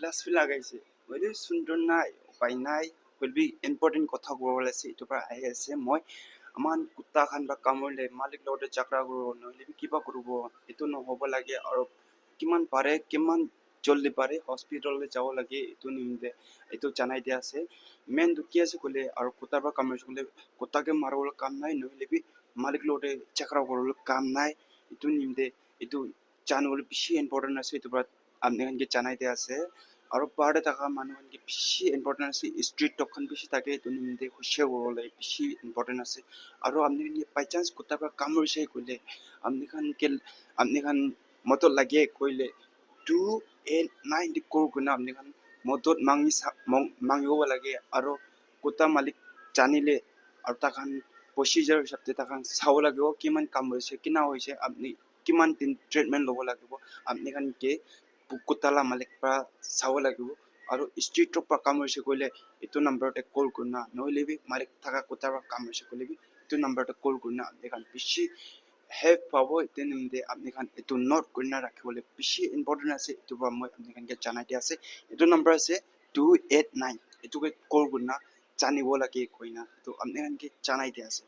class feel লাগাইছে বলে সুন্দৰ নাই উপায় নাই বলবি ইম্পৰ্টেণ্ট কথা ক'ব ওলাইছে এইটোৰ পৰা আহি আছে মই আমাৰ কুত্তা খান বা কামুৰিলে মালিক লগতে ঝগড়া কৰিব নহ'লে কিবা কৰিব এইটো নহ'ব লাগে আৰু কিমান পাৰে কিমান জলদি পাৰে হস্পিটেললৈ যাব লাগে এইটো নিমিতে এইটো জনাই দিয়া আছে মেইনটো কি আছে ক'লে আৰু কুত্তাৰ পৰা কামুৰিছে ক'লে কুত্তাকে মাৰিবলৈ কাম নাই নহ'লে মালিক লগতে ঝগড়া কৰিবলৈ কাম নাই এইটো নিমিতে এইটো জানিবলৈ বেছি ইম্পৰ্টেণ্ট আছে এইটোৰ পৰা আপোনালোকে জনাই দিয়া আছে আৰু পাহাৰতে থকা মানুহখিনিকে বেছি ইম্পৰ্টেণ্ট আছে ষ্ট্ৰীট টকখন বেছি থাকে এইটো নিমিতে হুঁচিয়াৰ কৰিবলৈ বেছি ইম্পৰ্টেণ্ট আছে আৰু আপোনালোকে বাই চান্স কুত্তাৰ পৰা কামুৰিছে ক'লে আপোনালোকে মদত লাগে কৰিলে 289 কল কৰি আপোনালোকে মদত মাঙিব লাগে আৰু কুত্তা মালিক জানিলে আৰু তাখন প্ৰচিজাৰ হিচাপে তাখন চাব লাগিব কিমান কামুৰিছে কিনা হৈছে আপুনি কিমান দিন ট্ৰিটমেণ্ট ল'ব লাগিব আপোনালোকে কুত্তালা মালিক পৰা চাব লাগিব আৰু ষ্ট্ৰীটৰ পৰা কামুৰিছে কৰিলে এইটো নম্বৰতে কল কৰিনা নহ'লে মালিক থকা কুত্তাৰ পৰা কামুৰিছে কৰিলে এইটো নম্বৰতে কল কৰিনা আপোনালোকে বেছি হেল্প পাব এইটো নিমিতে আপোনালোকে এইটো নোট কৰি ৰাখিবলৈ বেছি ইম্পৰ্টেণ্ট আছে এইটোৰ পৰা মই আপোনালোকে জনাই দিয়া আছে এইটো নম্বৰ আছে 289 এইটোকে কল কৰিনা জানিব লাগে কৰিনা এইটো আপোনালোকে জনাই দিয়া আছে